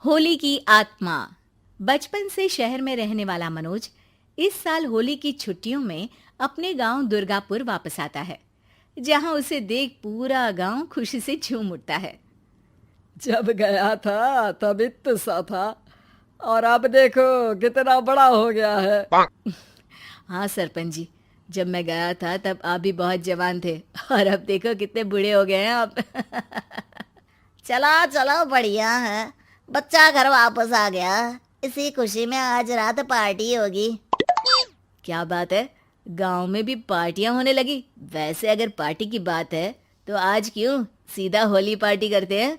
होली की आत्मा। बचपन से शहर में रहने वाला मनोज इस साल होली की छुट्टियों में अपने गांव दुर्गापुर वापस आता है, जहां उसे देख पूरा गांव खुशी से झूम उठता है। जब गया था तब इतना सा था और अब देखो कितना बड़ा हो गया है। हाँ सरपंच जी, जब मैं गया था तब आप भी बहुत जवान थे और अब देखो कितने बूढ़े हो गए हैं आप। चलो चलो बढ़िया है। बच्चा घर वापस आ गया। इसी खुशी में आज रात पार्टी होगी। क्या बात है, गांव में भी पार्टियां होने लगी। वैसे अगर पार्टी की बात है तो आज क्यों सीधा होली पार्टी करते हैं।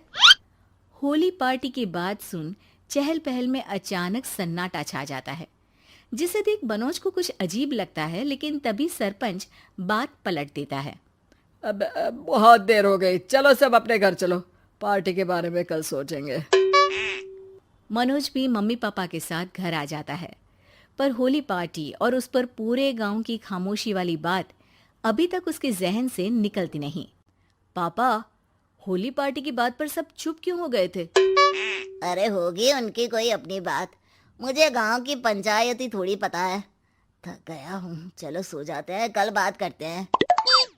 होली पार्टी की बात सुन चहल पहल में अचानक सन्नाटा छा जाता है, जिसे देख मनोज को कुछ अजीब लगता है, लेकिन तभी सरपंच बात पलट देता है। अब बहुत देर हो गई, चलो सब अपने घर चलो, पार्टी के बारे में कल सोचेंगे। मनोज भी मम्मी पापा के साथ घर आ जाता है, पर होली पार्टी और उस पर पूरे गांव की खामोशी वाली बात अभी तक उसके जहन से निकलती नहीं। पापा, होली पार्टी की बात पर सब चुप क्यों हो गए थे? अरे होगी उनकी कोई अपनी बात। मुझे गांव की पंचायत ही थोड़ी पता है। थक गया हूँ, चलो सो जाते हैं, कल बात करते हैं।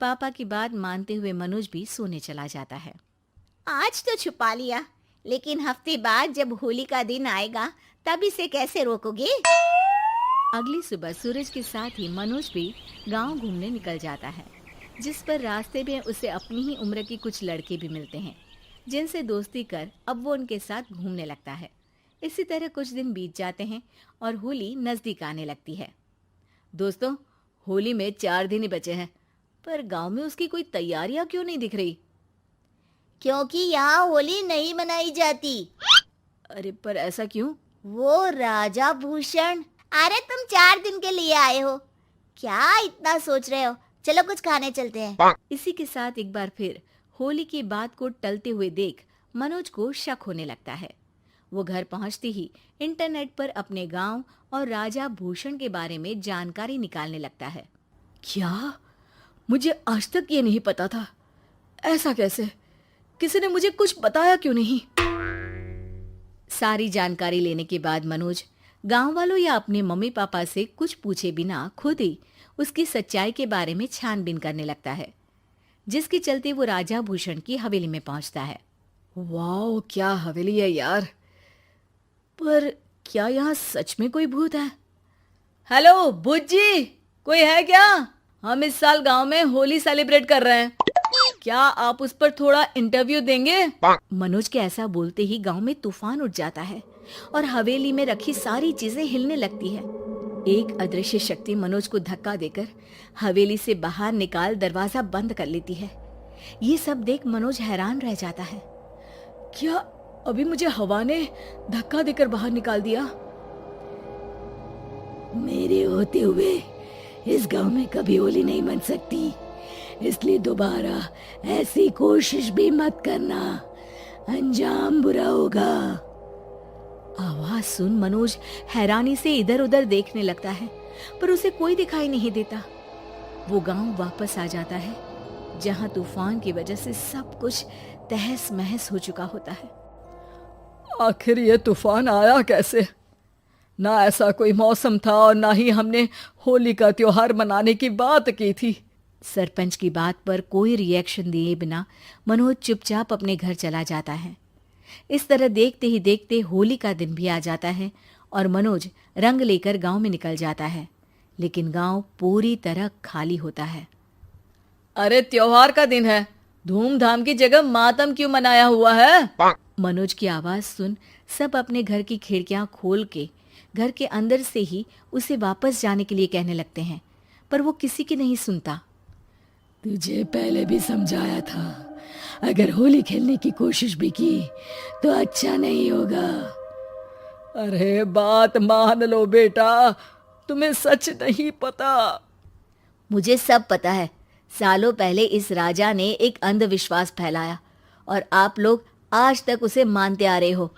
पापा की बात मानते हुए मनोज भी सोने चला जाता है। आज तो छुपा लिया, लेकिन हफ्ते बाद जब होली का दिन आएगा तब इसे कैसे रोकोगे? अगली सुबह सूरज के साथ ही मनोज भी गांव घूमने निकल जाता है, जिस पर रास्ते में उसे अपनी ही उम्र के कुछ लड़के भी मिलते हैं, जिनसे दोस्ती कर अब वो उनके साथ घूमने लगता है। इसी तरह कुछ दिन बीत जाते हैं और होली नजदीक आने लगती है। दोस्तों, होली में 4 दिन ही बचे हैं, पर गांव में उसकी कोई तैयारियां क्यों नहीं दिख रही? क्योंकि यहाँ होली नहीं मनाई जाती। अरे पर ऐसा क्यों? वो राजा भूषण। अरे तुम 4 दिन के लिए आए हो, क्या इतना सोच रहे हो? चलो कुछ खाने चलते हैं। इसी के साथ एक बार फिर होली की बात को टलते हुए देख मनोज को शक होने लगता है। वो घर पहुंचते ही इंटरनेट पर अपने गांव और राजा भूषण के बारे में जानकारी निकालने लगता है। क्या? मुझे आज तक ये नहीं पता था। ऐसा कैसे? किसी ने मुझे कुछ बताया क्यों नहीं? सारी जानकारी लेने के बाद मनोज गांव वालों या अपने मम्मी पापा से कुछ पूछे बिना खुद ही उसकी सच्चाई के बारे में छानबीन करने लगता है, जिसके चलते वो राजा भूषण की हवेली में पहुंचता है। वाह, क्या हवेली है यार। पर क्या यहाँ सच में कोई भूत है? हेलो भूत जी, कोई है क्या? हम इस साल गांव में होली सेलिब्रेट कर रहे हैं, क्या आप उस पर थोड़ा इंटरव्यू देंगे? मनोज के ऐसा बोलते ही गांव में तूफान उठ जाता है और हवेली में रखी सारी चीजें हिलने लगती है। एक अदृश्य शक्ति मनोज को धक्का देकर हवेली से बाहर निकाल दरवाजा बंद कर लेती है। ये सब देख मनोज हैरान रह जाता है। क्या अभी मुझे हवा ने धक्का देकर बाहर निकाल दिया? मेरे होते हुए इस गांव में कभी होली नहीं मन सकती, इसलिए दोबारा ऐसी कोशिश भी मत करना, अंजाम बुरा होगा। आवाज सुन मनोज हैरानी से इधर उधर देखने लगता है, पर उसे कोई दिखाई नहीं देता। वो गांव वापस आ जाता है, जहां तूफान की वजह से सब कुछ तहस महस हो चुका होता है। आखिर ये तूफान आया कैसे? ना ऐसा कोई मौसम था और ना ही हमने होली का त्योहार मनाने की बात की थी। सरपंच की बात पर कोई रिएक्शन दिए बिना मनोज चुपचाप अपने घर चला जाता है। इस तरह देखते ही देखते होली का दिन भी आ जाता है और मनोज रंग लेकर गांव में निकल जाता है, लेकिन गांव पूरी तरह खाली होता है। अरे त्योहार का दिन है, धूमधाम की जगह मातम क्यों मनाया हुआ है? मनोज की आवाज सुन सब अपने घर की खिड़कियां खोल के घर के अंदर से ही उसे वापस जाने के लिए कहने लगते हैं, पर वो किसी की नहीं सुनता। तुझे पहले भी समझाया था, अगर होली खेलने की कोशिश भी की तो अच्छा नहीं होगा। अरे बात मान लो बेटा, तुम्हें सच नहीं पता। मुझे सब पता है। सालों पहले इस राजा ने एक अंधविश्वास फैलाया और आप लोग आज तक उसे मानते आ रहे हो।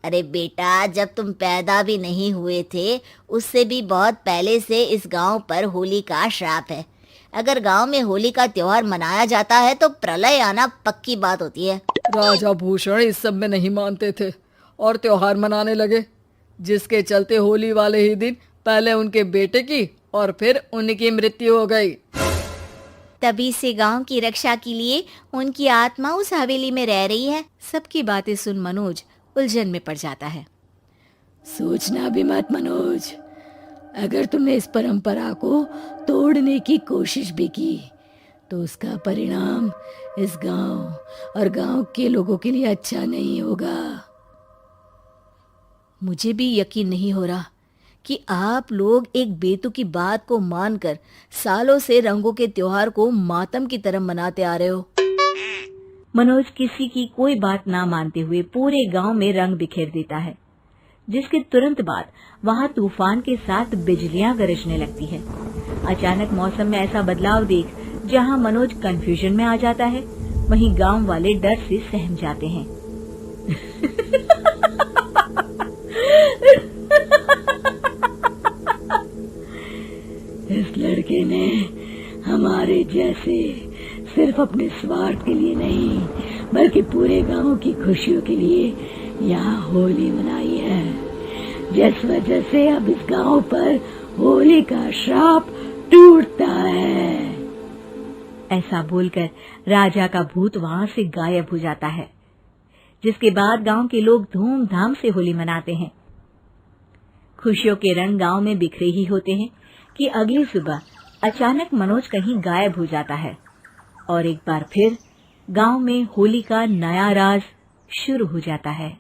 अरे बेटा, जब तुम पैदा भी नहीं हुए थे उससे भी बहुत पहले से इस गांव पर होली का श्राप है। अगर गांव में होली का त्योहार मनाया जाता है तो प्रलय आना पक्की बात होती है। राजा भूषण इस सब में नहीं मानते थे और त्योहार मनाने लगे, जिसके चलते होली वाले ही दिन पहले उनके बेटे की और फिर उनकी मृत्यु हो गई। तभी से गांव की रक्षा के लिए उनकी आत्मा उस हवेली में रह रही है। सबकी बातें सुन मनोज उलझन में पड़ जाता है। सोचना भी मत मनोज, अगर तुमने इस परंपरा को तोड़ने की कोशिश भी की तो उसका परिणाम इस गांव और गांव के लोगों के लिए अच्छा नहीं होगा। मुझे भी यकीन नहीं हो रहा कि आप लोग एक बेतुकी बात को मानकर सालों से रंगों के त्योहार को मातम की तरह मनाते आ रहे हो। मनोज किसी की कोई बात ना मानते हुए पूरे गांव में रंग बिखेर देता है, जिसके तुरंत बाद वहां तूफान के साथ बिजलियां गरजने लगती है। अचानक मौसम में ऐसा बदलाव देख जहां मनोज कंफ्यूजन में आ जाता है, वहीं गांव वाले डर से सहम जाते हैं। इस लड़के ने हमारे जैसे सिर्फ अपने स्वार्थ के लिए नहीं बल्कि पूरे गांव की खुशियों के लिए यहाँ होली मनाई है, जिस वजह से अब इस गांव पर होली का श्राप टूटता है। ऐसा बोलकर राजा का भूत वहां से गायब हो जाता है, जिसके बाद गांव के लोग धूमधाम से होली मनाते हैं। खुशियों के रंग गांव में बिखरे ही होते हैं कि अगली सुबह अचानक मनोज कहीं गायब हो जाता है और एक बार फिर गांव में होली का नया राज शुरू हो जाता है।